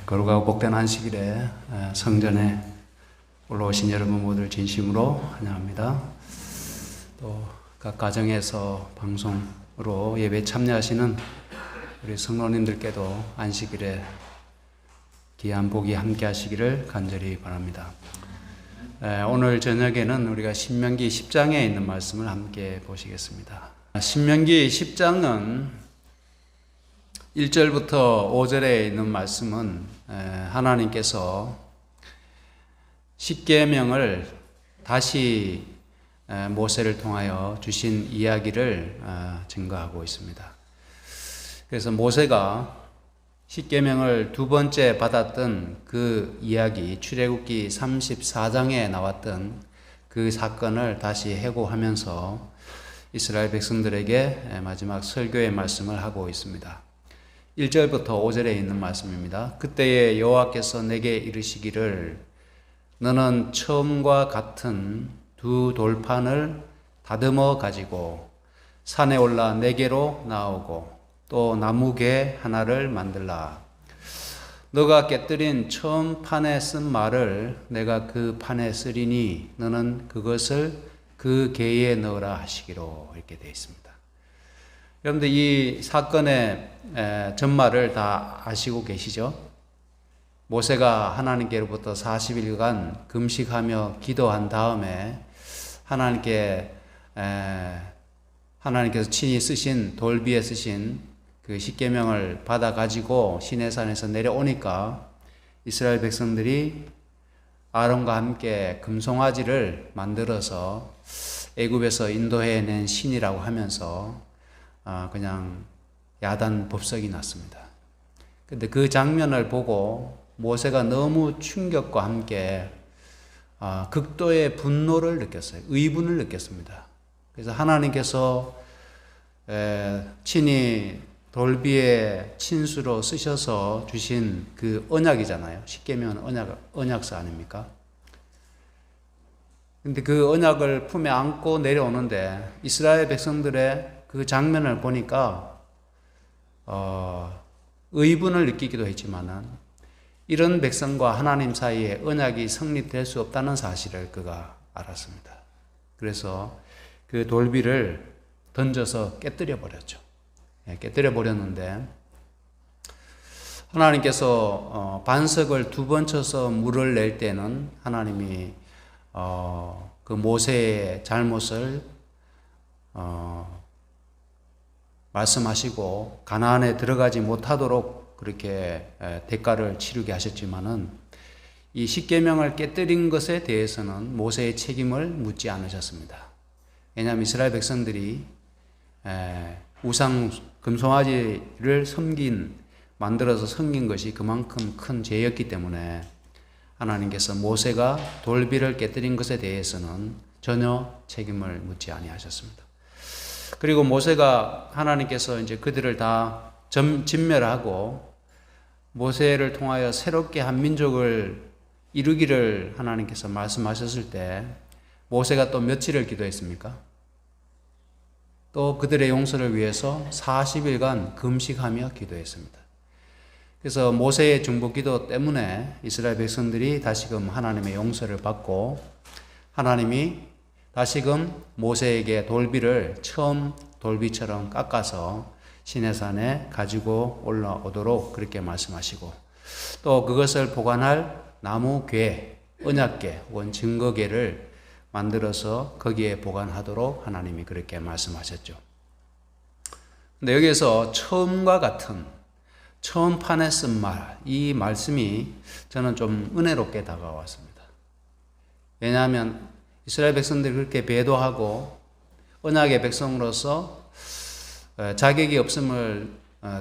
거룩하고 복된 안식일에 성전에 올라오신 여러분 모두를 진심으로 환영합니다. 또 각 가정에서 방송으로 예배에 참여하시는 우리 성도님들께도 안식일에 귀한 복이 함께 하시기를 간절히 바랍니다. 오늘 저녁에는 우리가 신명기 10장에 있는 말씀을 함께 보시겠습니다. 신명기 10장은 1절부터 5절에 있는 말씀은 하나님께서 십계명을 다시 모세를 통하여 주신 이야기를 증거하고 있습니다. 그래서 모세가 십계명을 두 번째 받았던 그 이야기, 출애굽기 34장에 나왔던 그 사건을 다시 회고하면서 이스라엘 백성들에게 마지막 설교의 말씀을 하고 있습니다. 1절부터 5절에 있는 말씀입니다. 그때에 여호와께서 내게 이르시기를 너는 처음과 같은 두 돌판을 다듬어 가지고 산에 올라 내게로 나오고 또 나무개 하나를 만들라. 너가 깨뜨린 처음 판에 쓴 말을 내가 그 판에 쓰리니 너는 그것을 그 개에 넣으라 하시기로 이렇게 되어 있습니다. 여러분들 이 사건의 전말을 다 아시고 계시죠? 모세가 하나님께로부터 40일간 금식하며 기도한 다음에 하나님께서 친히 쓰신 돌비에 쓰신 그 십계명을 받아 가지고 시내산에서 내려오니까 이스라엘 백성들이 아론과 함께 금송아지를 만들어서 애굽에서 인도해낸 신이라고 하면서 그냥 야단 법석이 났습니다. 근데 그 장면을 보고 모세가 너무 충격과 함께 극도의 분노를 느꼈어요. 의분을 느꼈습니다. 그래서 하나님께서 친히 돌비의 친수로 쓰셔서 주신 그 언약이잖아요. 십계명은 언약서 아닙니까? 근데 그 언약을 품에 안고 내려오는데 이스라엘 백성들의 그 장면을 보니까 의분을 느끼기도 했지만은 이런 백성과 하나님 사이에 언약이 성립될 수 없다는 사실을 그가 알았습니다. 그래서 그 돌비를 던져서 깨뜨려 버렸죠. 깨뜨려 버렸는데 하나님께서 반석을 두 번 쳐서 물을 낼 때는 하나님이 그 모세의 잘못을 말씀하시고 가나안에 들어가지 못하도록 그렇게 대가를 치르게 하셨지만은 이 십계명을 깨뜨린 것에 대해서는 모세의 책임을 묻지 않으셨습니다. 왜냐하면 이스라엘 백성들이 우상 금송아지를 만들어서 섬긴 것이 그만큼 큰 죄였기 때문에 하나님께서 모세가 돌비를 깨뜨린 것에 대해서는 전혀 책임을 묻지 아니하셨습니다. 그리고 모세가 하나님께서 이제 그들을 다 진멸하고 모세를 통하여 새롭게 한 민족을 이루기를 하나님께서 말씀하셨을 때 모세가 또 며칠을 기도했습니까? 또 그들의 용서를 위해서 40일간 금식하며 기도했습니다. 그래서 모세의 중보 기도 때문에 이스라엘 백성들이 다시금 하나님의 용서를 받고 하나님이 다시금 모세에게 돌비를 처음 돌비처럼 깎아서 시내산에 가지고 올라오도록 그렇게 말씀하시고 또 그것을 보관할 나무궤, 언약궤 혹은 증거궤를 만들어서 거기에 보관하도록 하나님이 그렇게 말씀하셨죠. 근데 여기에서 처음과 같은 처음 판에 쓴 말, 이 말씀이 저는 좀 은혜롭게 다가왔습니다. 왜냐하면 이스라엘 백성들이 그렇게 배도하고 언약의 백성으로서 자격이 없음을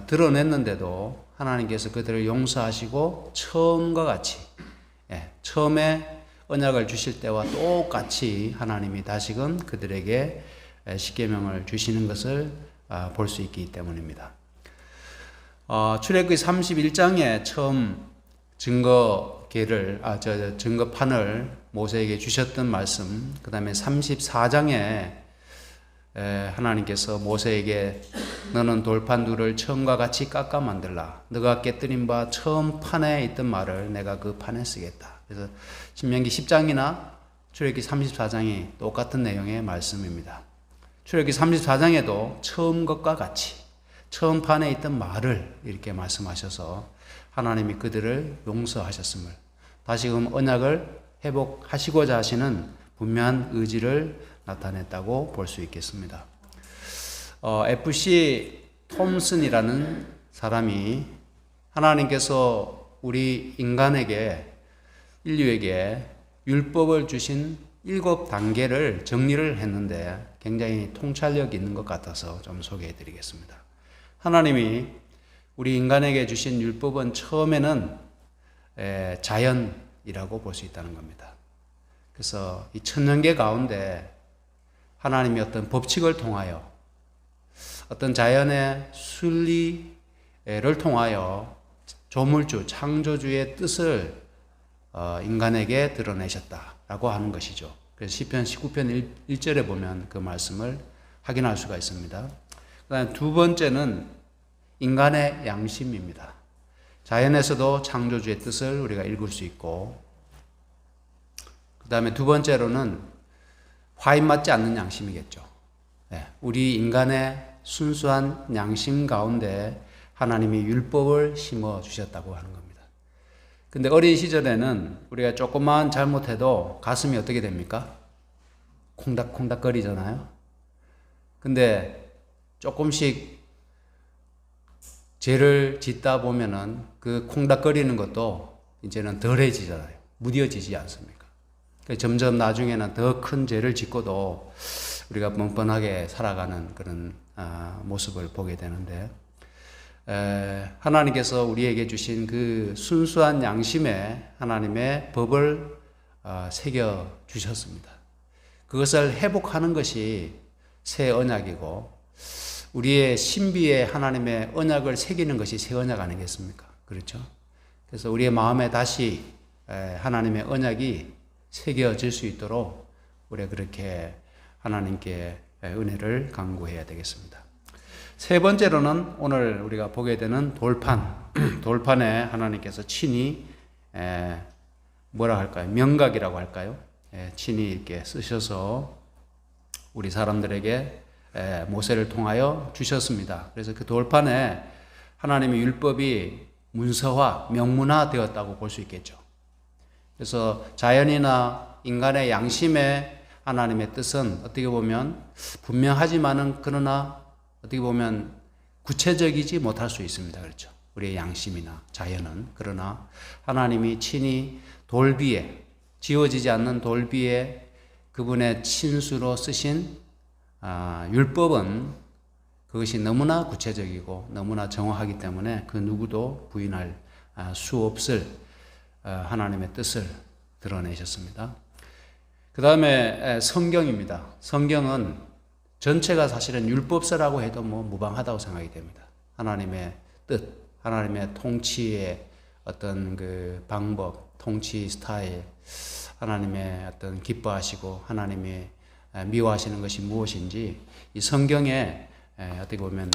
드러냈는데도 하나님께서 그들을 용서하시고 처음과 같이 처음에 언약을 주실 때와 똑같이 하나님이 다시금 그들에게 십계명을 주시는 것을 볼 수 있기 때문입니다. 출애굽기 31장에 처음 증거판을 모세에게 주셨던 말씀, 그 다음에 34장에 하나님께서 모세에게 너는 돌판 둘을 처음과 같이 깎아 만들라. 너가 깨뜨린 바 처음 판에 있던 말을 내가 그 판에 쓰겠다. 그래서 신명기 10장이나 출애굽기 34장이 똑같은 내용의 말씀입니다. 출애굽기 34장에도 처음 것과 같이 처음 판에 있던 말을 이렇게 말씀하셔서 하나님이 그들을 용서하셨음을, 다시금 언약을 회복하시고자 하시는 분명한 의지를 나타냈다고 볼 수 있겠습니다. FC 톰슨이라는 사람이 하나님께서 우리 인류에게 율법을 주신 7단계를 정리를 했는데 굉장히 통찰력 있는 것 같아서 좀 소개해 드리겠습니다. 하나님이 우리 인간에게 주신 율법은 처음에는 자연이라고 볼 수 있다는 겁니다. 그래서 이 천년계 가운데 하나님이 어떤 법칙을 통하여 어떤 자연의 순리를 통하여 조물주, 창조주의 뜻을 인간에게 드러내셨다라고 하는 것이죠. 그래서 시편 19편 1절에 보면 그 말씀을 확인할 수가 있습니다. 그다음 두 번째는 인간의 양심입니다. 자연에서도 창조주의 뜻을 우리가 읽을 수 있고, 그 다음에 두 번째로는 화인 맞지 않는 양심이겠죠. 우리 인간의 순수한 양심 가운데 하나님이 율법을 심어 주셨다고 하는 겁니다. 근데 어린 시절에는 우리가 조금만 잘못해도 가슴이 어떻게 됩니까? 콩닥콩닥 거리잖아요. 근데 조금씩 죄를 짓다 보면은 그 콩닥거리는 것도 이제는 덜해지잖아요. 무뎌지지 않습니까? 점점 나중에는 더 큰 죄를 짓고도 우리가 뻔뻔하게 살아가는 그런 모습을 보게 되는데, 하나님께서 우리에게 주신 그 순수한 양심에 하나님의 법을 새겨 주셨습니다. 그것을 회복하는 것이 새 언약이고, 우리의 신비에 하나님의 언약을 새기는 것이 새 언약 아니겠습니까? 그렇죠? 그래서 우리의 마음에 다시 하나님의 언약이 새겨질 수 있도록 우리가 그렇게 하나님께 은혜를 간구해야 되겠습니다. 세 번째로는 오늘 우리가 보게 되는 돌판. 돌판에 하나님께서 친히 뭐라 할까요? 명각이라고 할까요? 친히 이렇게 쓰셔서 우리 사람들에게 모세를 통하여 주셨습니다. 그래서 그 돌판에 하나님의 율법이 문서화, 명문화 되었다고 볼 수 있겠죠. 그래서 자연이나 인간의 양심에 하나님의 뜻은 어떻게 보면 분명하지만은 그러나 어떻게 보면 구체적이지 못할 수 있습니다. 그렇죠. 우리의 양심이나 자연은. 그러나 하나님이 친히 돌비에, 지워지지 않는 돌비에 그분의 친수로 쓰신 율법은 그것이 너무나 구체적이고 너무나 정확하기 때문에 그 누구도 부인할 수 없을 하나님의 뜻을 드러내셨습니다. 그 다음에 성경입니다. 성경은 전체가 사실은 율법서라고 해도 무방하다고 생각이 됩니다. 하나님의 뜻, 하나님의 통치의 어떤 그 방법, 통치 스타일, 하나님의 어떤 기뻐하시고 하나님의 미워하시는 것이 무엇인지 이 성경에 어떻게 보면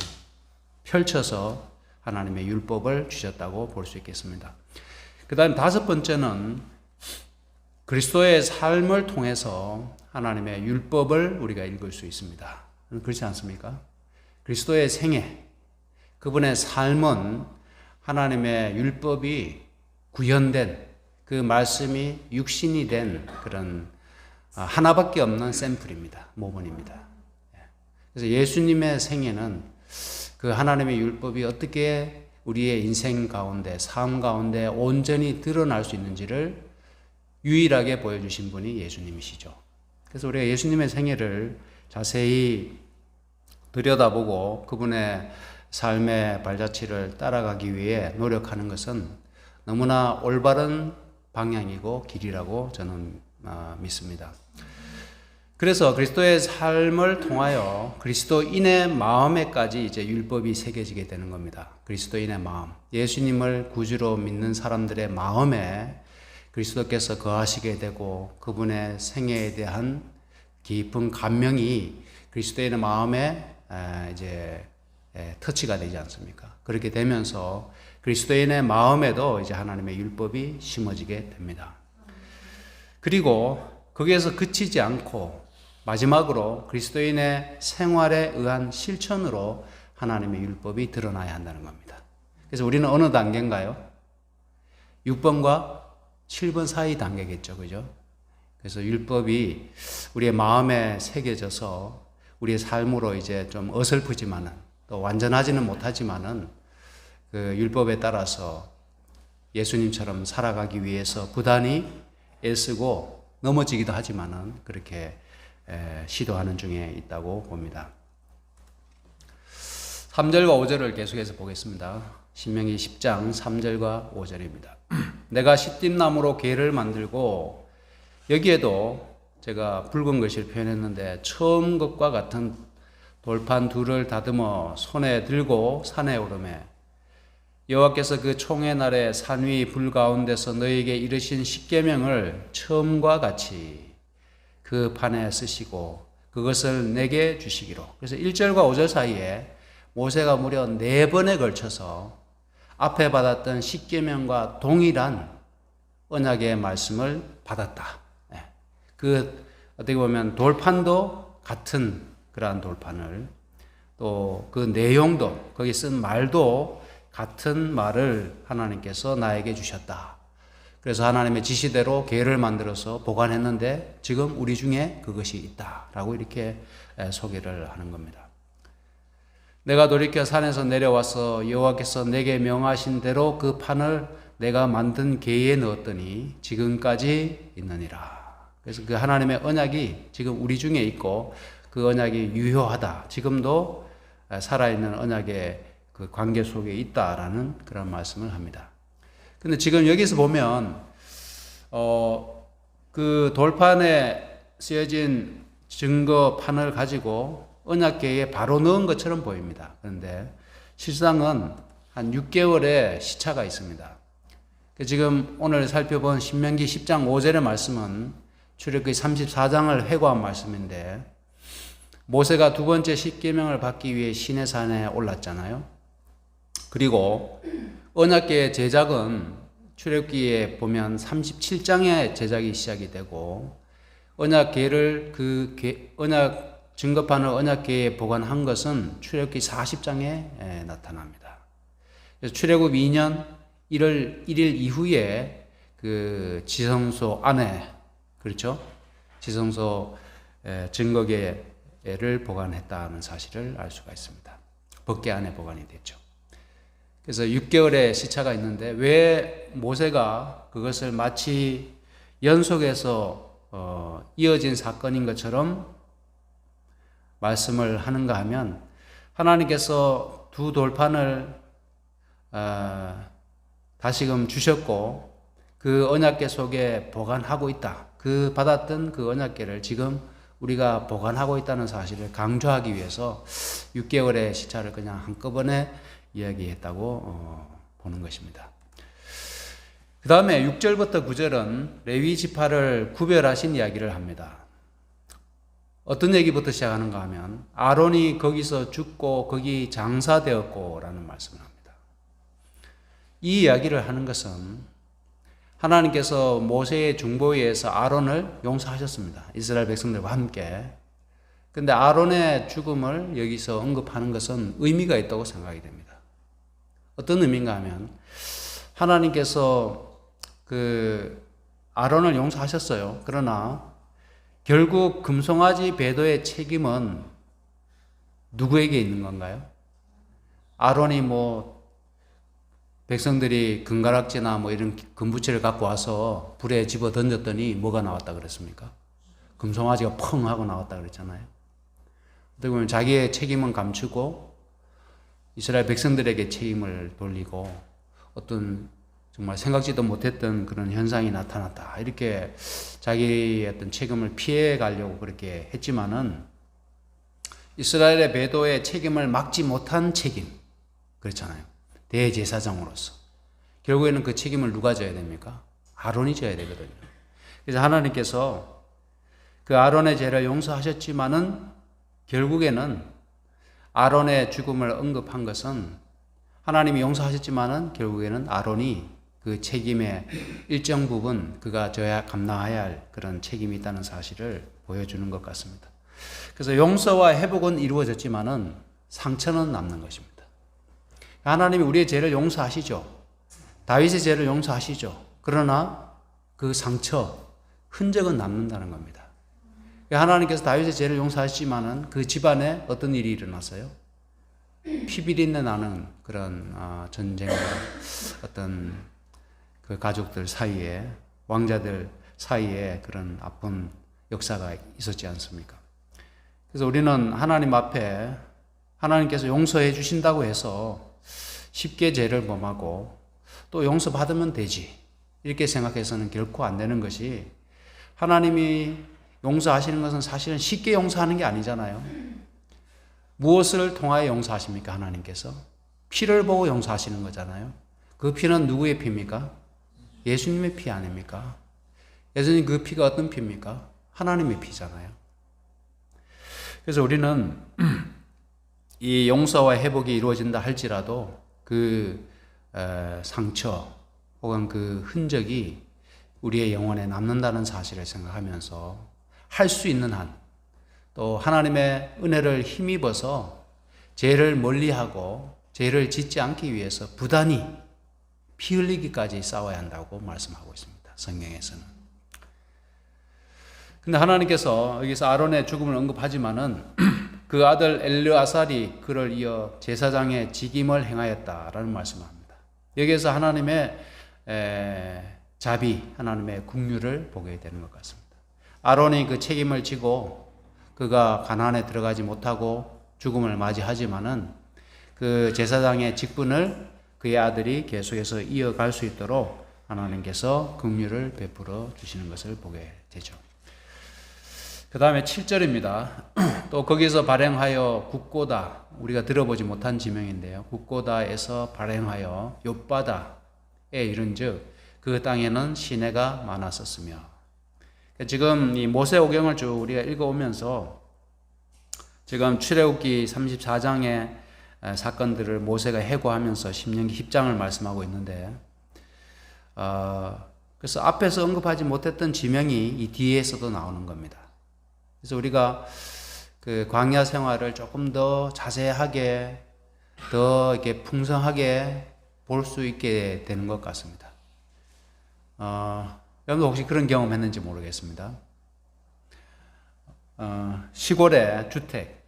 펼쳐서 하나님의 율법을 주셨다고 볼 수 있겠습니다. 그 다음 다섯 번째는 그리스도의 삶을 통해서 하나님의 율법을 우리가 읽을 수 있습니다. 그렇지 않습니까? 그리스도의 생애, 그분의 삶은 하나님의 율법이 구현된 그 말씀이 육신이 된 그런 하나밖에 없는 샘플입니다. 모본입니다. 그래서 예수님의 생애는 그 하나님의 율법이 어떻게 우리의 인생 가운데, 삶 가운데 온전히 드러날 수 있는지를 유일하게 보여주신 분이 예수님이시죠. 그래서 우리가 예수님의 생애를 자세히 들여다보고 그분의 삶의 발자취를 따라가기 위해 노력하는 것은 너무나 올바른 방향이고 길이라고 저는 믿습니다. 그래서 그리스도의 삶을 통하여 그리스도인의 마음에까지 이제 율법이 새겨지게 되는 겁니다. 그리스도인의 마음, 예수님을 구주로 믿는 사람들의 마음에 그리스도께서 거하시게 되고 그분의 생애에 대한 깊은 감명이 그리스도인의 마음에 이제 터치가 되지 않습니까? 그렇게 되면서 그리스도인의 마음에도 이제 하나님의 율법이 심어지게 됩니다. 그리고 거기에서 그치지 않고 마지막으로 그리스도인의 생활에 의한 실천으로 하나님의 율법이 드러나야 한다는 겁니다. 그래서 우리는 어느 단계인가요? 6번과 7번 사이 단계겠죠. 그죠? 그래서 율법이 우리의 마음에 새겨져서 우리의 삶으로 이제 좀 어설프지만은 또 완전하지는 못하지만은 그 율법에 따라서 예수님처럼 살아가기 위해서 부단히 애쓰고 넘어지기도 하지만은 그렇게 시도하는 중에 있다고 봅니다. 3절과 5절을 계속해서 보겠습니다. 신명기 10장 3절과 5절입니다. 내가 시띠나무로 궤를 만들고, 여기에도 제가 붉은 글씨를 표현했는데 처음 것과 같은 돌판 둘을 다듬어 손에 들고 산에 오르매 여호와께서 그 총회 날에 산 위 불 가운데서 너희에게 이르신 십계명을 처음과 같이 그 판에 쓰시고 그것을 내게 주시기로. 그래서 1절과 5절 사이에 모세가 무려 4번에 걸쳐서 앞에 받았던 십계명과 동일한 언약의 말씀을 받았다. 그 어떻게 보면 돌판도 같은 그러한 돌판을, 또 그 내용도, 거기 쓴 말도 같은 말을 하나님께서 나에게 주셨다. 그래서 하나님의 지시대로 궤를 만들어서 보관했는데 지금 우리 중에 그것이 있다라고 이렇게 소개를 하는 겁니다. 내가 돌이켜 산에서 내려와서 여호와께서 내게 명하신 대로 그 판을 내가 만든 궤에 넣었더니 지금까지 있느니라. 그래서 그 하나님의 언약이 지금 우리 중에 있고 그 언약이 유효하다. 지금도 살아있는 언약의 그 관계 속에 있다라는 그런 말씀을 합니다. 근데 지금 여기서 보면 그 돌판에 쓰여진 증거판을 가지고 언약궤에 바로 넣은 것처럼 보입니다. 그런데 실상은 한 6개월의 시차가 있습니다. 지금 오늘 살펴본 신명기 10장 5절의 말씀은 출애굽기 34장을 회고한 말씀인데, 모세가 두 번째 십계명을 받기 위해 시내산에 올랐잖아요. 그리고 언약궤의 제작은 출애굽기에 보면 37장에 제작이 시작이 되고, 언약궤를 언약 증거판을 언약궤에 보관한 것은 출애굽기 40장에 나타납니다. 그래서 출애굽 2년 1월 1일 이후에 그 지성소 안에, 그렇죠? 지성소 증거궤를 보관했다는 사실을 알 수가 있습니다. 법궤 안에 보관이 됐죠. 그래서 6개월의 시차가 있는데 왜 모세가 그것을 마치 연속해서 이어진 사건인 것처럼 말씀을 하는가 하면, 하나님께서 두 돌판을 다시금 주셨고 그 언약궤 속에 보관하고 있다. 그 받았던 그 언약궤를 지금 우리가 보관하고 있다는 사실을 강조하기 위해서 6개월의 시차를 그냥 한꺼번에 이야기했다고 보는 것입니다. 그 다음에 6절부터 9절은 레위 지파를 구별하신 이야기를 합니다. 어떤 얘기부터 시작하는가 하면 아론이 거기서 죽고 거기 장사되었고 라는 말씀을 합니다. 이 이야기를 하는 것은 하나님께서 모세의 중보에 의해서 아론을 용서하셨습니다. 이스라엘 백성들과 함께. 근데 아론의 죽음을 여기서 언급하는 것은 의미가 있다고 생각이 됩니다. 어떤 의미인가 하면 하나님께서 그 아론을 용서하셨어요. 그러나 결국 금송아지 배도의 책임은 누구에게 있는 건가요? 아론이 백성들이 금가락지나 이런 금부채를 갖고 와서 불에 집어 던졌더니 뭐가 나왔다 그랬습니까? 금송아지가 펑 하고 나왔다 그랬잖아요. 어떻게 보면 자기의 책임은 감추고 이스라엘 백성들에게 책임을 돌리고 어떤 정말 생각지도 못했던 그런 현상이 나타났다. 이렇게 자기의 어떤 책임을 피해 가려고 그렇게 했지만은 이스라엘의 배도의 책임을 막지 못한 책임. 그렇잖아요. 대제사장으로서. 결국에는 그 책임을 누가 져야 됩니까? 아론이 져야 되거든요. 그래서 하나님께서 그 아론의 죄를 용서하셨지만은 결국에는 아론의 죽음을 언급한 것은 하나님이 용서하셨지만은 결국에는 아론이 그 책임의 일정 부분 그가 져야 감당해야 할 그런 책임이 있다는 사실을 보여주는 것 같습니다. 그래서 용서와 회복은 이루어졌지만은 상처는 남는 것입니다. 하나님이 우리의 죄를 용서하시죠. 다윗의 죄를 용서하시죠. 그러나 그 상처, 흔적은 남는다는 겁니다. 하나님께서 다윗의 죄를 용서하시지만은 그 집안에 어떤 일이 일어났어요? 피비린내 나는 그런 전쟁과 어떤 그 가족들 사이에, 왕자들 사이에 그런 아픈 역사가 있었지 않습니까? 그래서 우리는 하나님 앞에 하나님께서 용서해 주신다고 해서 쉽게 죄를 범하고 또 용서받으면 되지 이렇게 생각해서는 결코 안 되는 것이, 하나님이 용서하시는 것은 사실은 쉽게 용서하는 게 아니잖아요. 무엇을 통하여 용서하십니까? 하나님께서 피를 보고 용서하시는 거잖아요. 그 피는 누구의 피입니까? 예수님의 피 아닙니까? 예수님 그 피가 어떤 피입니까? 하나님의 피잖아요. 그래서 우리는 이 용서와 회복이 이루어진다 할지라도 그 상처 혹은 그 흔적이 우리의 영혼에 남는다는 사실을 생각하면서 할 수 있는 한, 또 하나님의 은혜를 힘입어서 죄를 멀리하고 죄를 짓지 않기 위해서 부단히 피 흘리기까지 싸워야 한다고 말씀하고 있습니다. 성경에서는. 근데 하나님께서 여기서 아론의 죽음을 언급하지만은 그 아들 엘르아살이 그를 이어 제사장의 직임을 행하였다라는 말씀을 합니다. 여기에서 하나님의 자비, 하나님의 긍휼을 보게 되는 것 같습니다. 아론이 그 책임을 지고 그가 가나안에 들어가지 못하고 죽음을 맞이하지만은 그 제사장의 직분을 그의 아들이 계속해서 이어갈 수 있도록 하나님께서 긍휼을 베풀어 주시는 것을 보게 되죠. 그 다음에 7절입니다. 또 거기서 발행하여 굿고다, 우리가 들어보지 못한 지명인데요. 굿고다에서 발행하여 욥바다에 이른즉 그 땅에는 시내가 많았었으며. 지금 이 모세오경을 쭉 우리가 읽어오면서 지금 출애굽기 34장의 사건들을 모세가 해고하면서 신명기 10장을 말씀하고 있는데, 그래서 앞에서 언급하지 못했던 지명이 이 뒤에서도 나오는 겁니다. 그래서 우리가 그 광야 생활을 조금 더 자세하게, 더 이렇게 풍성하게 볼 수 있게 되는 것 같습니다. 여러분 혹시 그런 경험 했는지 모르겠습니다. 시골에 주택,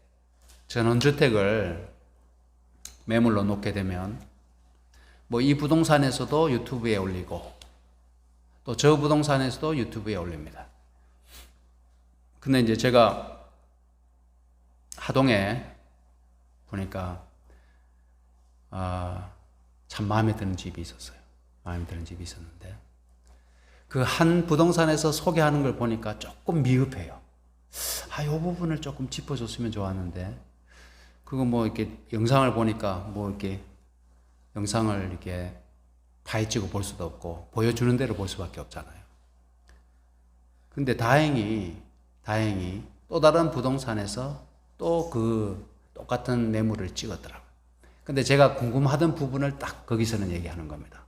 전원주택을 매물로 놓게 되면 뭐 이 부동산에서도 유튜브에 올리고 또 저 부동산에서도 유튜브에 올립니다. 근데 이제 제가 하동에 보니까 참 마음에 드는 집이 있었어요. 마음에 드는 집이 있었는데 그 한 부동산에서 소개하는 걸 보니까 조금 미흡해요. 이 부분을 조금 짚어줬으면 좋았는데, 그거 뭐 이렇게 영상을 보니까 뭐 이렇게 영상을 이렇게 파헤치고 볼 수도 없고 보여주는 대로 볼 수밖에 없잖아요. 근데 다행히 또 다른 부동산에서 또 그 똑같은 매물을 찍었더라고요. 근데 제가 궁금하던 부분을 딱 거기서는 얘기하는 겁니다.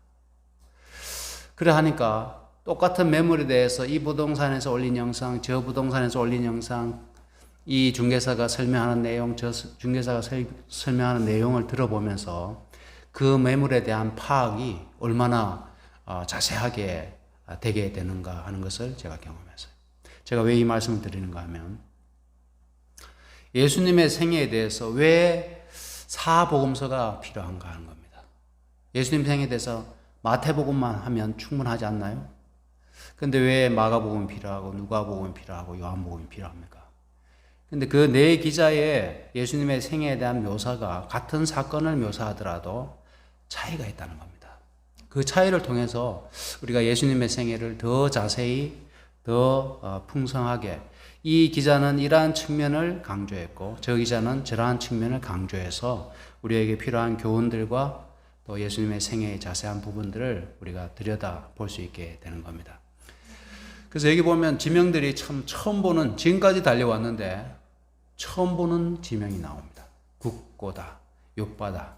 그래 하니까 똑같은 매물에 대해서 이 부동산에서 올린 영상, 저 부동산에서 올린 영상, 이 중개사가 설명하는 내용, 저 중개사가 설명하는 내용을 들어보면서 그 매물에 대한 파악이 얼마나 자세하게 되게 되는가 하는 것을 제가 경험했어요. 제가 왜 이 말씀을 드리는가 하면, 예수님의 생애에 대해서 왜 사복음서가 필요한가 하는 겁니다. 예수님 생애에 대해서 마태복음만 하면 충분하지 않나요? 근데 왜 마가복음이 필요하고 누가복음이 필요하고 요한복음이 필요합니까? 근데 그 네 기자의 예수님의 생애에 대한 묘사가 같은 사건을 묘사하더라도 차이가 있다는 겁니다. 그 차이를 통해서 우리가 예수님의 생애를 더 자세히, 더 풍성하게, 이 기자는 이러한 측면을 강조했고 저 기자는 저러한 측면을 강조해서 우리에게 필요한 교훈들과 또 예수님의 생애의 자세한 부분들을 우리가 들여다 볼 수 있게 되는 겁니다. 그래서 여기 보면 지명들이 참 처음 보는, 지금까지 달려왔는데 처음 보는 지명이 나옵니다. 국고다, 욥바다.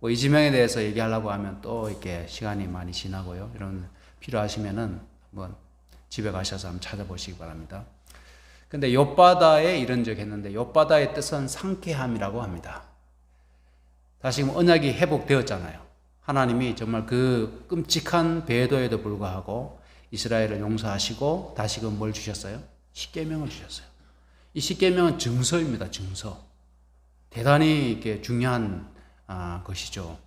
이 지명에 대해서 얘기하려고 하면 또 이렇게 시간이 많이 지나고요. 이런 필요하시면은 한번 집에 가셔서 한번 찾아보시기 바랍니다. 근데 욥바다에 이런 적 했는데 욥바다의 뜻은 상쾌함이라고 합니다. 다시금 언약이 회복되었잖아요. 하나님이 정말 그 끔찍한 배도에도 불구하고 이스라엘을 용서하시고 다시금 뭘 주셨어요? 십계명을 주셨어요. 이 십계명은 증서입니다. 증서. 대단히 이렇게 중요한 것이죠.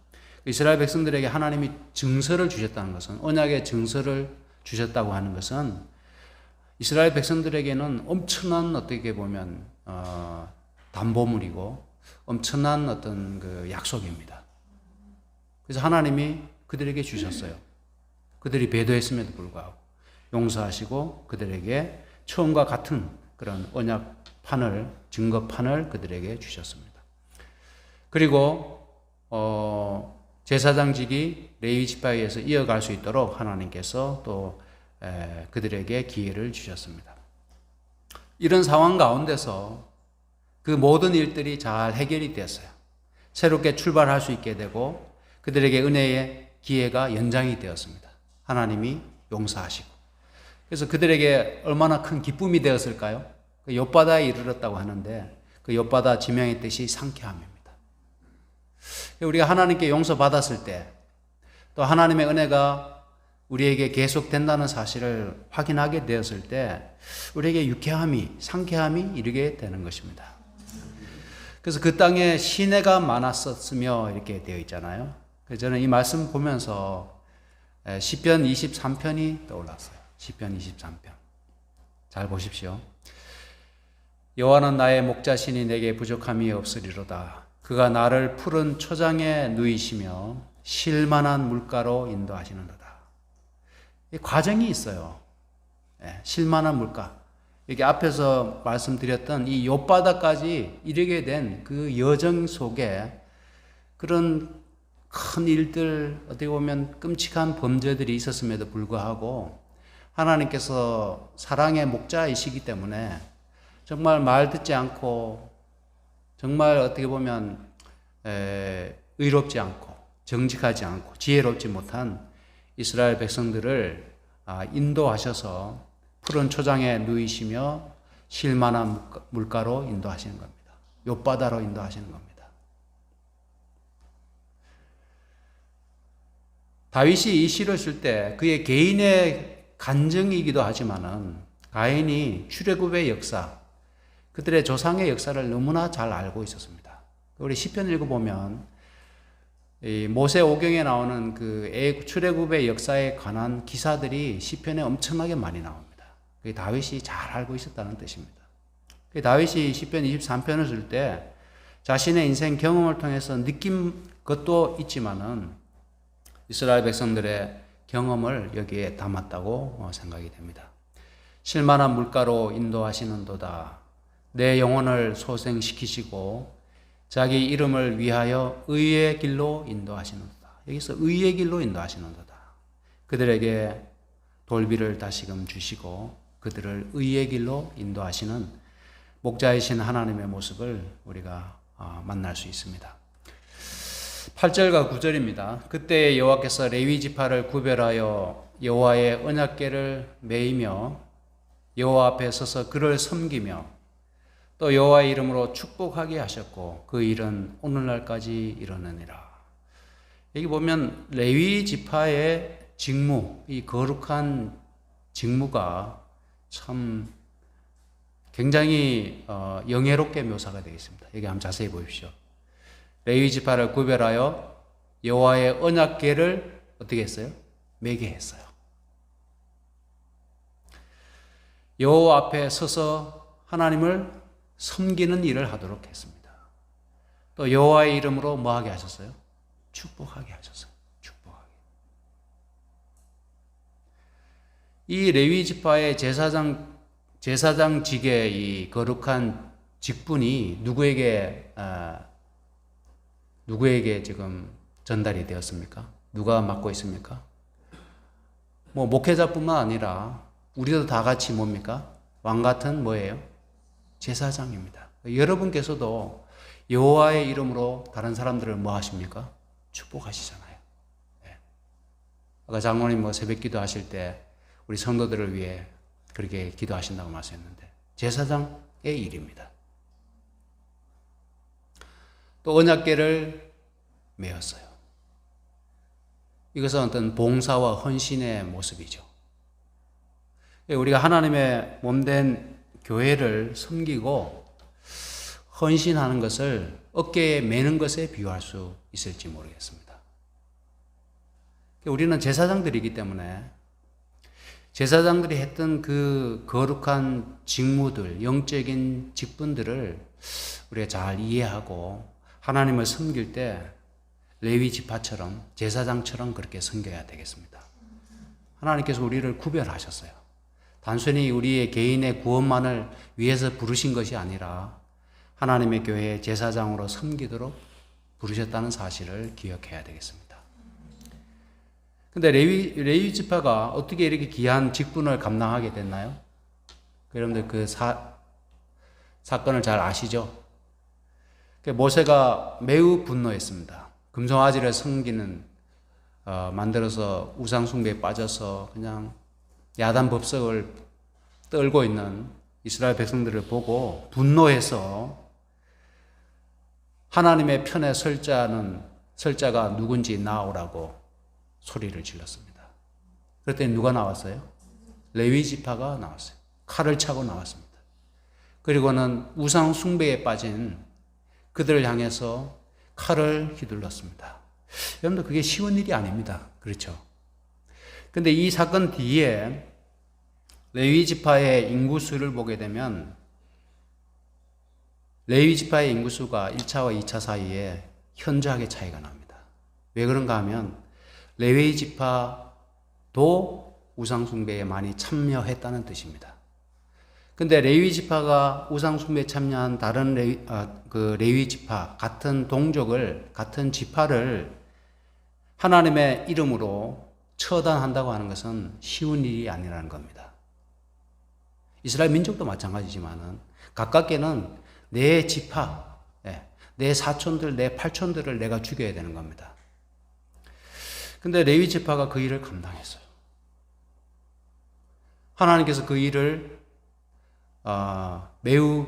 이스라엘 백성들에게 하나님이 증서를 주셨다는 것은, 언약의 증서를 주셨다고 하는 것은 이스라엘 백성들에게는 엄청난, 어떻게 보면 담보물이고 엄청난 어떤 그 약속입니다. 그래서 하나님이 그들에게 주셨어요. 그들이 배도했음에도 불구하고 용서하시고 그들에게 처음과 같은 그런 언약판을, 증거판을 그들에게 주셨습니다. 그리고 제사장직이 레위 지파에 의해서 이어갈 수 있도록 하나님께서 또 그들에게 기회를 주셨습니다. 이런 상황 가운데서 그 모든 일들이 잘 해결이 되었어요. 새롭게 출발할 수 있게 되고 그들에게 은혜의 기회가 연장이 되었습니다. 하나님이 용서하시고. 그래서 그들에게 얼마나 큰 기쁨이 되었을까요? 그 욥바다에 이르렀다고 하는데 그 욥바다 지명의 뜻이 상쾌함입니다. 우리가 하나님께 용서받았을 때 또 하나님의 은혜가 우리에게 계속된다는 사실을 확인하게 되었을 때 우리에게 유쾌함이, 상쾌함이 이르게 되는 것입니다. 그래서 그 땅에 시내가 많았었으며 이렇게 되어 있잖아요. 그래서 저는 이 말씀 보면서 시편 23편이 떠올랐어요. 시편 23편. 잘 보십시오. 여호와는 나의 목자시니 내게 부족함이 없으리로다. 그가 나를 푸른 초장에 누이시며 쉴만한 물가로 인도하시는도다. 이 과정이 있어요. 쉴만한 물가. 여기 앞에서 말씀드렸던 이 욥바다까지 이르게 된 그 여정 속에 그런 큰 일들, 어떻게 보면 끔찍한 범죄들이 있었음에도 불구하고 하나님께서 사랑의 목자이시기 때문에 정말 말 듣지 않고 정말 어떻게 보면 의롭지 않고 정직하지 않고 지혜롭지 못한 이스라엘 백성들을 인도하셔서 푸른 초장에 누이시며 쉴만한 물가로 인도하시는 겁니다. 욥바다로 인도하시는 겁니다. 다윗이 이 시를 쓸 때 그의 개인의 간증이기도 하지만은 가인이 출애굽의 역사, 그들의 조상의 역사를 너무나 잘 알고 있었습니다. 우리 시편 읽어보면 이 모세 오경에 나오는 그 출애굽의 역사에 관한 기사들이 시편에 엄청나게 많이 나옵니다. 그게 다윗이 잘 알고 있었다는 뜻입니다. 다윗이 시편 23편을 쓸 때 자신의 인생 경험을 통해서 느낀 것도 있지만은 이스라엘 백성들의 경험을 여기에 담았다고 생각이 됩니다. 쉴만한 물가로 인도하시는도다. 내 영혼을 소생시키시고 자기 이름을 위하여 의의 길로 인도하시는도다. 여기서 의의 길로 인도하시는도다. 그들에게 돌비를 다시금 주시고 그들을 의의 길로 인도하시는 목자이신 하나님의 모습을 우리가 만날 수 있습니다. 8절과 9절입니다. 그때 여호와께서 레위 지파를 구별하여 여호와의 언약궤를 메이며 여호와 앞에 서서 그를 섬기며 또 여호와의 이름으로 축복하게 하셨고 그 일은 오늘날까지 이르느니라. 여기 보면 레위 지파의 직무, 이 거룩한 직무가 참 굉장히 영예롭게 묘사가 되어 있습니다. 여기 한번 자세히 보십시오. 레위 지파를 구별하여 여호와의 언약궤를 어떻게 했어요? 매게 했어요. 여호와 앞에 서서 하나님을 섬기는 일을 하도록 했습니다. 또 여호와의 이름으로 뭐하게 하셨어요? 축복하게 하셨어요. 축복하게. 이 레위 지파의 제사장직의 이 거룩한 직분이 누구에게 지금 전달이 되었습니까? 누가 맡고 있습니까? 목회자뿐만 아니라 우리도 다 같이 뭡니까? 왕 같은 뭐예요? 제사장입니다. 여러분께서도 여호와의 이름으로 다른 사람들을 뭐 하십니까? 축복하시잖아요. 예. 아까 장로님 뭐 새벽 기도 하실 때 우리 성도들을 위해 그렇게 기도하신다고 말씀했는데 제사장의 일입니다. 또 언약궤를 메었어요. 이것은 어떤 봉사와 헌신의 모습이죠. 우리가 하나님의 몸된 교회를 섬기고 헌신하는 것을 어깨에 매는 것에 비유할 수 있을지 모르겠습니다. 우리는 제사장들이기 때문에 제사장들이 했던 그 거룩한 직무들, 영적인 직분들을 우리가 잘 이해하고 하나님을 섬길 때 레위 지파처럼 제사장처럼 그렇게 섬겨야 되겠습니다. 하나님께서 우리를 구별하셨어요. 단순히 우리의 개인의 구원만을 위해서 부르신 것이 아니라 하나님의 교회의 제사장으로 섬기도록 부르셨다는 사실을 기억해야 되겠습니다. 근데 레위 지파가 어떻게 이렇게 귀한 직분을 감당하게 됐나요? 여러분들 그 사건을 잘 아시죠? 모세가 매우 분노했습니다. 금송아지를 섬기는 만들어서 우상 숭배에 빠져서 그냥 야단 법석을 떨고 있는 이스라엘 백성들을 보고 분노해서 하나님의 편에 설자가 누군지 나오라고 소리를 질렀습니다. 그랬더니 누가 나왔어요? 레위 지파가 나왔어요. 칼을 차고 나왔습니다. 그리고는 우상 숭배에 빠진 그들을 향해서 칼을 휘둘렀습니다. 여러분들 그게 쉬운 일이 아닙니다. 그렇죠? 근데 이 사건 뒤에 레위 지파의 인구수를 보게 되면 레위 지파의 인구수가 1차와 2차 사이에 현저하게 차이가 납니다. 왜 그런가 하면 레위 지파도 우상 숭배에 많이 참여했다는 뜻입니다. 근데 레위 지파가 우상 숭배에 참여한 다른 레위 지파, 같은 동족을, 같은 지파를 하나님의 이름으로 처단한다고 하는 것은 쉬운 일이 아니라는 겁니다. 이스라엘 민족도 마찬가지지만은 가깝게는 내 지파, 내 사촌들, 내 팔촌들을 내가 죽여야 되는 겁니다. 근데 레위 지파가 그 일을 감당했어요. 하나님께서 그 일을 매우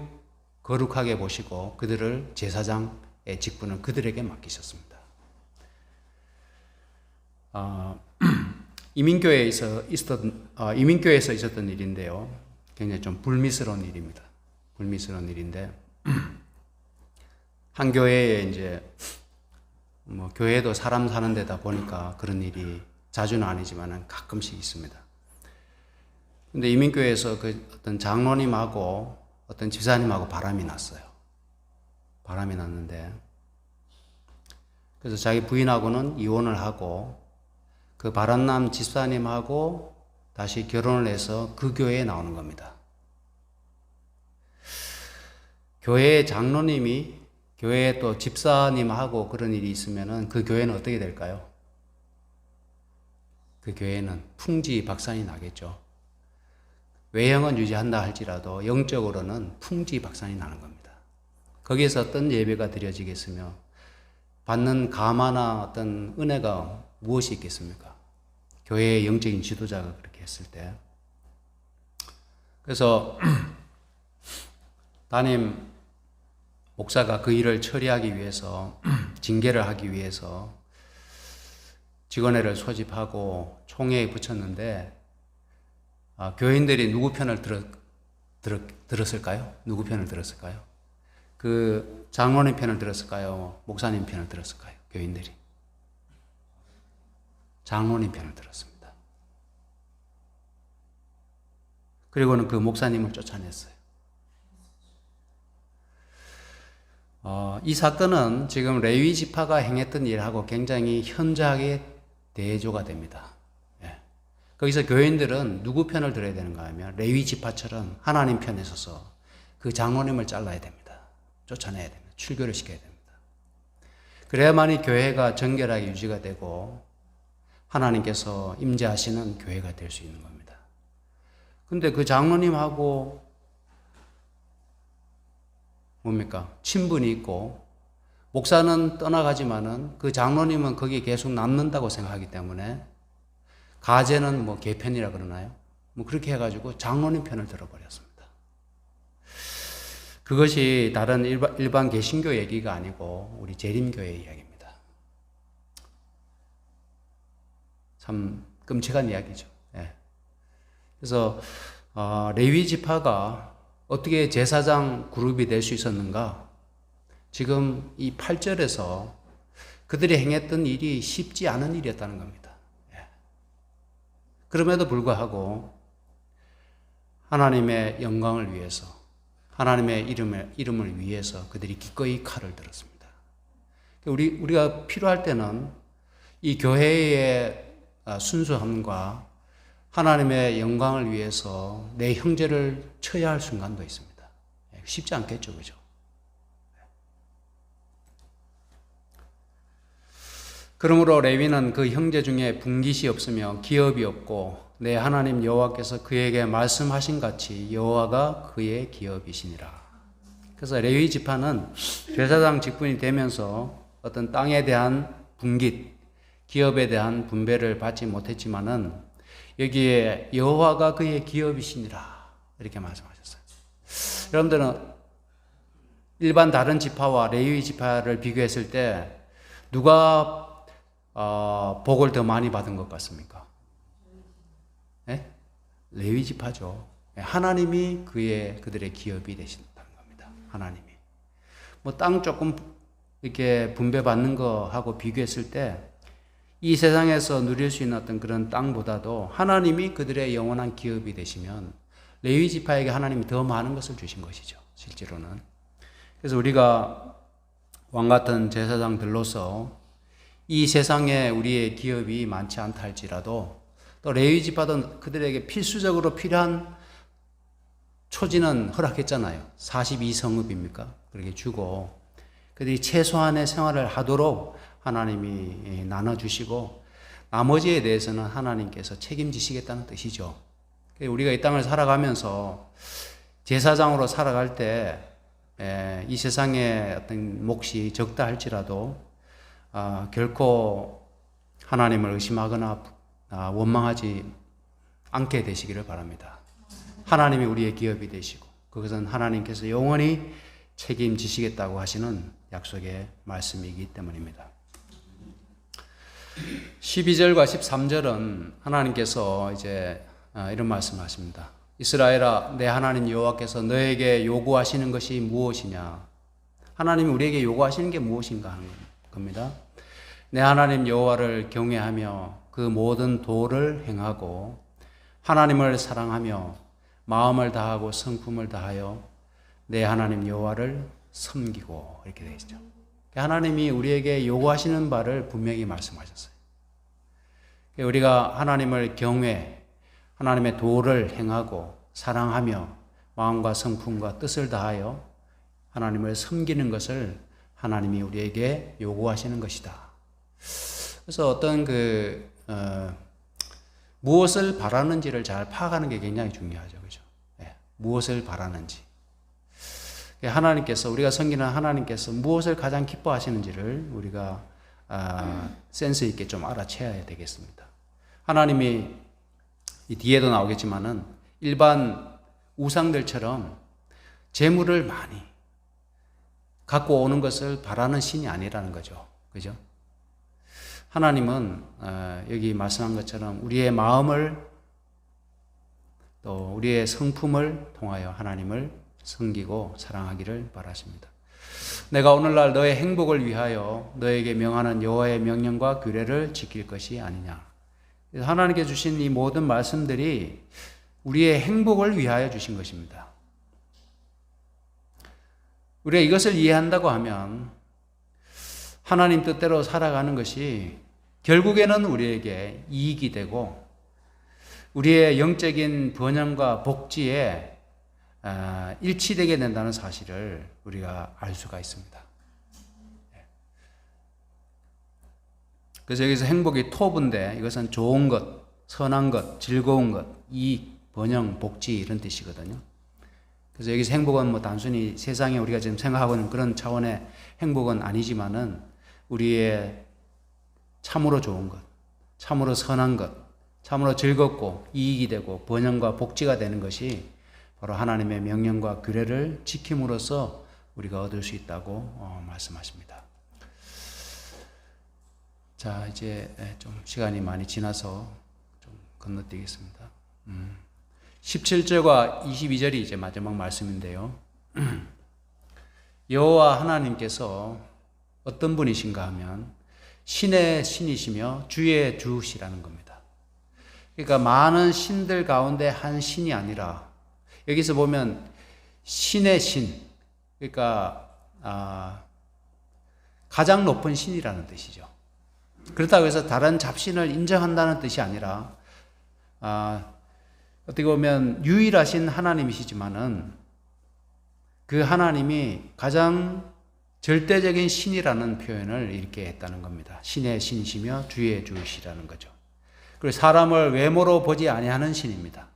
거룩하게 보시고 그들을 제사장의 직분을 그들에게 맡기셨습니다. 이민교회에서 있었던 일인데요. 굉장히 좀 불미스러운 일입니다. 불미스러운 일인데 한 교회에 이제 뭐 교회도 사람 사는 데다 보니까 그런 일이 자주는 아니지만 가끔씩 있습니다. 근데 이민교회에서 그 어떤 장로님하고 어떤 집사님하고 바람이 났어요. 바람이 났는데 그래서 자기 부인하고는 이혼을 하고 그 바람난 집사님하고 다시 결혼을 해서 그 교회에 나오는 겁니다. 교회의 장로님이 교회에 또 집사님하고 그런 일이 있으면은 그 교회는 어떻게 될까요? 그 교회는 풍지박산이 나겠죠. 외형은 유지한다 할지라도 영적으로는 풍지박산이 나는 겁니다. 거기에서 어떤 예배가 드려지겠으며 받는 감화나 어떤 은혜가 무엇이 있겠습니까? 교회의 영적인 지도자가 그렇게 했을 때. 그래서 담임 목사가 그 일을 처리하기 위해서 징계를 하기 위해서 직원회를 소집하고 총회에 붙였는데 교인들이 누구 편을 들었을까요? 누구 편을 들었을까요? 그 장로님 편을 들었을까요? 목사님 편을 들었을까요? 교인들이 장로님 편을 들었습니다. 그리고는 그 목사님을 쫓아냈어요. 이 사건은 지금 레위 지파가 행했던 일하고 굉장히 현저하게 대조가 됩니다. 거기서 교인들은 누구 편을 들어야 되는가 하면 레위 지파처럼 하나님 편에 서서 그 장로님을 잘라야 됩니다. 쫓아내야 됩니다. 출교를 시켜야 됩니다. 그래야만이 교회가 정결하게 유지가 되고 하나님께서 임재하시는 교회가 될 수 있는 겁니다. 근데 그 장로님하고 뭡니까? 친분이 있고, 목사는 떠나가지만은 그 장로님은 거기에 계속 남는다고 생각하기 때문에, 가제는 뭐 개편이라 그러나요? 뭐 그렇게 해가지고 장로님 편을 들어버렸습니다. 그것이 다른 일반 개신교 얘기가 아니고 우리 재림교의 이야기입니다. 참 끔찍한 이야기죠. 예. 그래서 레위 지파가 어떻게 제사장 그룹이 될 수 있었는가? 지금 이 8절에서 그들이 행했던 일이 쉽지 않은 일이었다는 겁니다. 예. 그럼에도 불구하고 하나님의 영광을 위해서, 하나님의 이름을 위해서 그들이 기꺼이 칼을 들었습니다. 우리가 필요할 때는 이 교회의 순수함과 하나님의 영광을 위해서 내 형제를 쳐야 할 순간도 있습니다. 쉽지 않겠죠, 그죠? 그러므로 레위는 그 형제 중에 분깃이 없으며 기업이 없고 내 하나님 여호와께서 그에게 말씀하신 같이 여호와가 그의 기업이시니라. 그래서 레위 지파는 제사장 직분이 되면서 어떤 땅에 대한 분깃, 기업에 대한 분배를 받지 못했지만은 여기에 여호와가 그의 기업이시니라 이렇게 말씀하셨어요. 여러분들은 일반 다른 지파와 레위 지파를 비교했을 때 누가 복을 더 많이 받은 것 같습니까? 네? 레위 지파죠. 하나님이 그들의 기업이 되신다는 겁니다. 하나님이. 뭐 땅 조금 이렇게 분배받는 거하고 비교했을 때 이 세상에서 누릴 수 있는 어떤 그런 땅보다도 하나님이 그들의 영원한 기업이 되시면 레위 지파에게 하나님이 더 많은 것을 주신 것이죠. 실제로는. 그래서 우리가 왕 같은 제사장들로서 이 세상에 우리의 기업이 많지 않다 할지라도 또 레위 지파도 그들에게 필수적으로 필요한 초지는 허락했잖아요. 42성읍입니까? 그렇게 주고 그들이 최소한의 생활을 하도록 하나님이 나눠주시고 나머지에 대해서는 하나님께서 책임지시겠다는 뜻이죠. 우리가 이 땅을 살아가면서 제사장으로 살아갈 때 이 세상에 어떤 몫이 적다 할지라도 결코 하나님을 의심하거나 원망하지 않게 되시기를 바랍니다. 하나님이 우리의 기업이 되시고 그것은 하나님께서 영원히 책임지시겠다고 하시는 약속의 말씀이기 때문입니다. 12절과 13절은 하나님께서 이제 이런 말씀하십니다. 이스라엘아, 내 하나님 여호와께서 너에게 요구하시는 것이 무엇이냐? 하나님이 우리에게 요구하시는 게 무엇인가 하는 겁니다. 내 하나님 여호와를 경외하며 그 모든 도를 행하고 하나님을 사랑하며 마음을 다하고 성품을 다하여 내 하나님 여호와를 섬기고 이렇게 되어 있죠. 하나님이 우리에게 요구하시는 바를 분명히 말씀하셨어요. 우리가 하나님을 경외, 하나님의 도를 행하고 사랑하며 마음과 성품과 뜻을 다하여 하나님을 섬기는 것을 하나님이 우리에게 요구하시는 것이다. 그래서 어떤 무엇을 바라는지를 잘 파악하는 게 굉장히 중요하죠. 그죠? 네. 무엇을 바라는지. 하나님께서, 우리가 섬기는 하나님께서 무엇을 가장 기뻐하시는지를 우리가 센스 있게 좀 알아채야 되겠습니다. 하나님이 이 뒤에도 나오겠지만은 일반 우상들처럼 재물을 많이 갖고 오는 것을 바라는 신이 아니라는 거죠. 그죠? 하나님은 여기 말씀한 것처럼 우리의 마음을 또 우리의 성품을 통하여 하나님을 섬기고 사랑하기를 바라십니다. 내가 오늘날 너의 행복을 위하여 너에게 명하는 여호와의 명령과 규례를 지킬 것이 아니냐. 하나님께 주신 이 모든 말씀들이 우리의 행복을 위하여 주신 것입니다. 우리가 이것을 이해한다고 하면 하나님 뜻대로 살아가는 것이 결국에는 우리에게 이익이 되고 우리의 영적인 번영과 복지에 일치되게 된다는 사실을 우리가 알 수가 있습니다. 그래서 여기서 행복이 토부인데 이것은 좋은 것, 선한 것, 즐거운 것, 이익, 번영, 복지 이런 뜻이거든요. 그래서 여기서 행복은 뭐 단순히 세상에 우리가 지금 생각하고 있는 그런 차원의 행복은 아니지만은 우리의 참으로 좋은 것, 참으로 선한 것, 참으로 즐겁고 이익이 되고 번영과 복지가 되는 것이 바로 하나님의 명령과 규례를 지킴으로써 우리가 얻을 수 있다고 말씀하십니다. 자, 이제 좀 시간이 많이 지나서 좀 건너뛰겠습니다. 17절과 22절이 이제 마지막 말씀인데요. 여호와 하나님께서 어떤 분이신가 하면 신의 신이시며 주의 주시라는 겁니다. 그러니까 많은 신들 가운데 한 신이 아니라 여기서 보면 신의 신, 그러니까 가장 높은 신이라는 뜻이죠. 그렇다고 해서 다른 잡신을 인정한다는 뜻이 아니라 어떻게 보면 유일하신 하나님이시지만은 그 하나님이 가장 절대적인 신이라는 표현을 이렇게 했다는 겁니다. 신의 신이시며 주의 주시라는 거죠. 그리고 사람을 외모로 보지 아니하는 신입니다.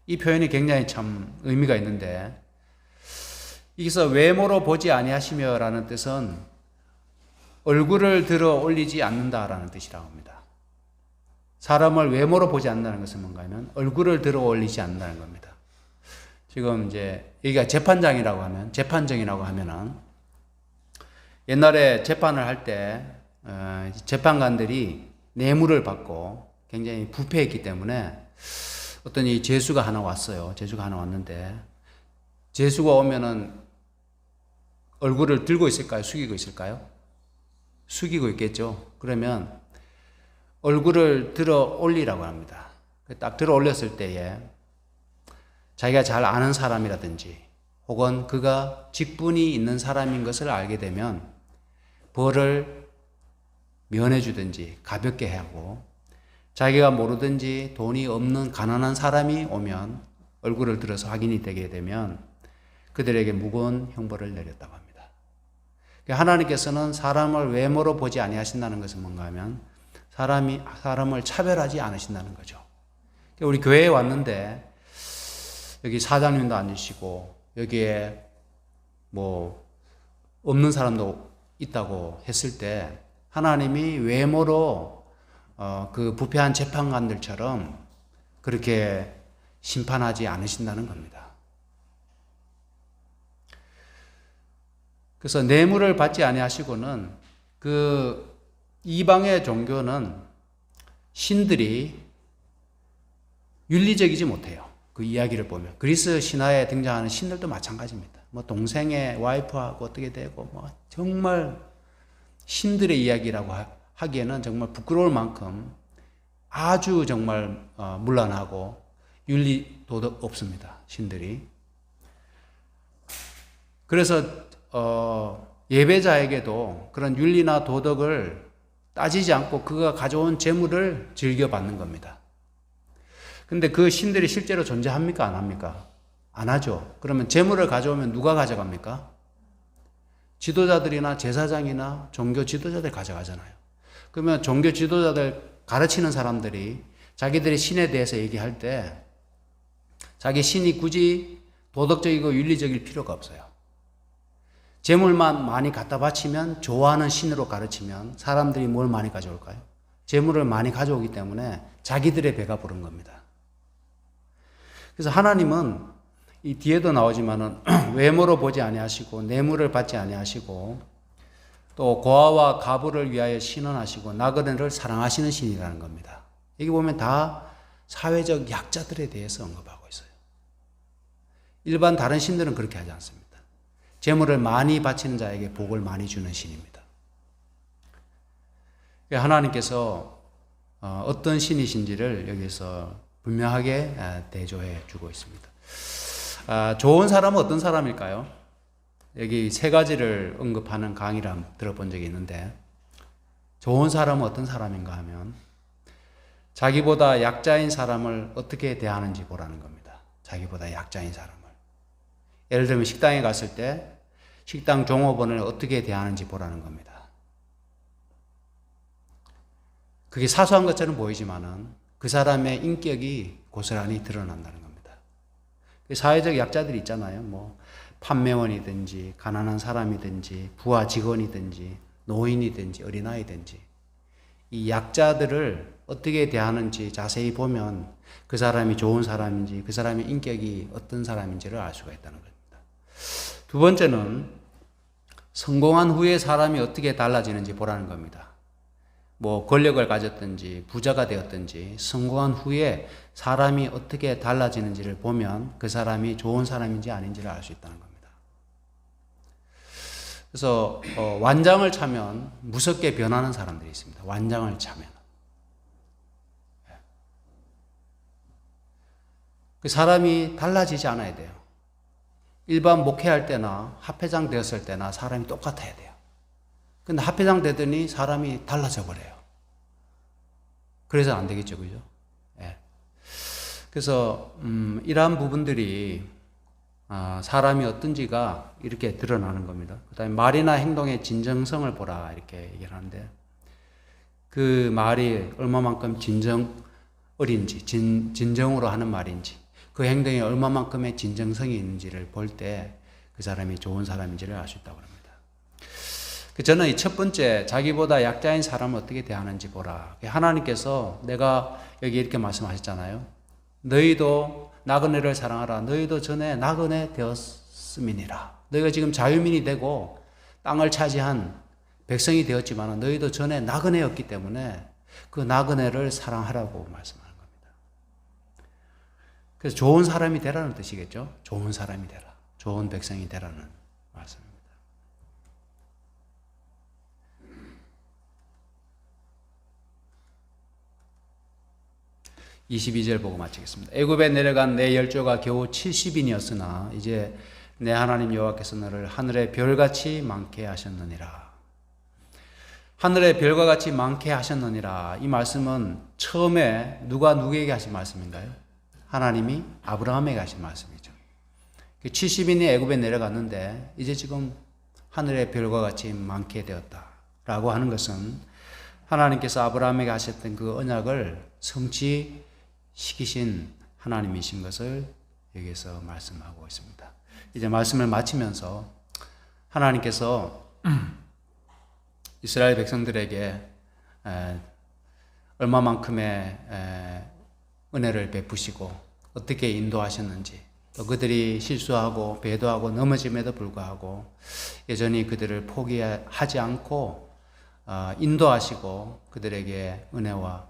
이 표현이 굉장히 참 의미가 있는데, 여기서 외모로 보지 아니하시며라는 뜻은 얼굴을 들어 올리지 않는다라는 뜻이라고 합니다. 사람을 외모로 보지 않는다는 것은 뭔가 하면 얼굴을 들어 올리지 않는다는 겁니다. 지금 이제 여기가 재판정이라고 하면은 옛날에 재판을 할 때 재판관들이 뇌물을 받고 굉장히 부패했기 때문에 어떤 이 죄수가 하나 왔어요. 죄수가 하나 왔는데 죄수가 오면은 얼굴을 들고 있을까요? 숙이고 있을까요? 숙이고 있겠죠. 그러면 얼굴을 들어 올리라고 합니다. 딱 들어 올렸을 때에 자기가 잘 아는 사람이라든지 혹은 그가 직분이 있는 사람인 것을 알게 되면 벌을 면해 주든지 가볍게 하고, 자기가 모르든지 돈이 없는 가난한 사람이 오면 얼굴을 들어서 확인이 되게 되면 그들에게 무거운 형벌을 내렸다고 합니다. 하나님께서는 사람을 외모로 보지 아니하신다는 것은 뭔가 하면 사람을 차별하지 않으신다는 거죠. 우리 교회에 왔는데 여기 사장님도 앉으시고 여기에 뭐 없는 사람도 있다고 했을 때 하나님이 외모로 그 부패한 재판관들처럼 그렇게 심판하지 않으신다는 겁니다. 그래서 뇌물을 받지 아니하시고는 그 이방의 종교는 신들이 윤리적이지 못해요. 그 이야기를 보면 그리스 신화에 등장하는 신들도 마찬가지입니다. 뭐 동생의 와이프하고 어떻게 되고 뭐 정말 신들의 이야기라고 하기에는 정말 부끄러울 만큼 아주 정말 문란하고 윤리 도덕 없습니다. 신들이. 그래서 예배자에게도 그런 윤리나 도덕을 따지지 않고 그가 가져온 재물을 즐겨받는 겁니다. 근데 그 신들이 실제로 존재합니까? 안 합니까? 안 하죠. 그러면 재물을 가져오면 누가 가져갑니까? 지도자들이나 제사장이나 종교 지도자들 가져가잖아요. 그러면 종교 지도자들 가르치는 사람들이 자기들의 신에 대해서 얘기할 때 자기 신이 굳이 도덕적이고 윤리적일 필요가 없어요. 재물만 많이 갖다 바치면 좋아하는 신으로 가르치면 사람들이 뭘 많이 가져올까요? 재물을 많이 가져오기 때문에 자기들의 배가 부른 겁니다. 그래서 하나님은 이 뒤에도 나오지만은 외모로 보지 아니하시고 뇌물을 받지 아니하시고 또 고아와 가부를 위하여 신원하시고 나그네를 사랑하시는 신이라는 겁니다. 여기 보면 다 사회적 약자들에 대해서 언급하고 있어요. 일반 다른 신들은 그렇게 하지 않습니다. 재물을 많이 바치는 자에게 복을 많이 주는 신입니다. 하나님께서 어떤 신이신지를 여기서 분명하게 대조해 주고 있습니다. 좋은 사람은 어떤 사람일까요? 여기 세 가지를 언급하는 강의를 한번 들어본 적이 있는데, 좋은 사람은 어떤 사람인가 하면 자기보다 약자인 사람을 어떻게 대하는지 보라는 겁니다. 자기보다 약자인 사람을. 예를 들면 식당에 갔을 때 식당 종업원을 어떻게 대하는지 보라는 겁니다. 그게 사소한 것처럼 보이지만은 그 사람의 인격이 고스란히 드러난다는 겁니다. 사회적 약자들이 있잖아요. 뭐 판매원이든지 가난한 사람이든지 부하 직원이든지 노인이든지 어린아이든지 이 약자들을 어떻게 대하는지 자세히 보면 그 사람이 좋은 사람인지 그 사람의 인격이 어떤 사람인지를 알 수가 있다는 겁니다. 두 번째는 성공한 후에 사람이 어떻게 달라지는지 보라는 겁니다. 뭐 권력을 가졌든지 부자가 되었든지 성공한 후에 사람이 어떻게 달라지는지를 보면 그 사람이 좋은 사람인지 아닌지를 알 수 있다는 겁니다. 그래서 완장을 차면 무섭게 변하는 사람들이 있습니다. 완장을 차면. 그 사람이 달라지지 않아야 돼요. 일반 목회할 때나 합회장 되었을 때나 사람이 똑같아야 돼요. 근데 합회장 되더니 사람이 달라져 버려요. 그래서 안 되겠죠, 그죠? 예. 그래서 이러한 부분들이 사람이 어떤지가 이렇게 드러나는 겁니다. 그다음에 말이나 행동의 진정성을 보라 이렇게 얘기를 하는데 그 말이 얼마만큼 진정어린지 진정으로 하는 말인지 그 행동이 얼마만큼의 진정성이 있는지를 볼 때 그 사람이 좋은 사람인지를 알 수 있다고 합니다. 저는 이 첫 번째 자기보다 약자인 사람을 어떻게 대하는지 보라. 하나님께서 내가 여기 이렇게 말씀하셨잖아요. 너희도 나그네를 사랑하라. 너희도 전에 나그네 되었음이니라. 너희가 지금 자유민이 되고 땅을 차지한 백성이 되었지만 너희도 전에 나그네였기 때문에 그 나그네를 사랑하라고 말씀하는 겁니다. 그래서 좋은 사람이 되라는 뜻이겠죠. 좋은 사람이 되라. 좋은 백성이 되라는 말씀입니다. 22절 보고 마치겠습니다. 애굽에 내려간 내 열조가 겨우 70인이었으나 이제 내 하나님 여호와께서 너를 하늘의 별같이 많게 하셨느니라. 하늘의 별과 같이 많게 하셨느니라. 이 말씀은 처음에 누가 누구에게 하신 말씀인가요? 하나님이 아브라함에게 하신 말씀이죠. 70인이 애굽에 내려갔는데 이제 지금 하늘의 별과 같이 많게 되었다라고 하는 것은 하나님께서 아브라함에게 하셨던 그 언약을 성취시키신 하나님이신 것을 여기서 말씀하고 있습니다. 이제 말씀을 마치면서 하나님께서 이스라엘 백성들에게 얼마만큼의 은혜를 베푸시고 어떻게 인도하셨는지, 또 그들이 실수하고 배도하고 넘어짐에도 불구하고 여전히 그들을 포기하지 않고 인도하시고 그들에게 은혜와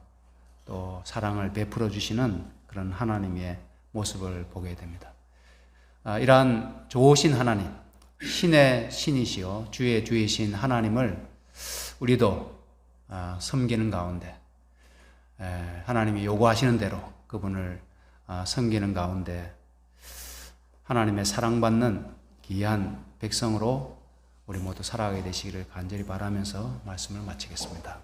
또 사랑을 베풀어 주시는 그런 하나님의 모습을 보게 됩니다. 이러한 좋으신 하나님, 신의 신이시요 주의 주이신 하나님을 우리도 섬기는 가운데 하나님이 요구하시는 대로 그분을 섬기는 가운데 하나님의 사랑받는 귀한 백성으로 우리 모두 살아가게 되시기를 간절히 바라면서 말씀을 마치겠습니다.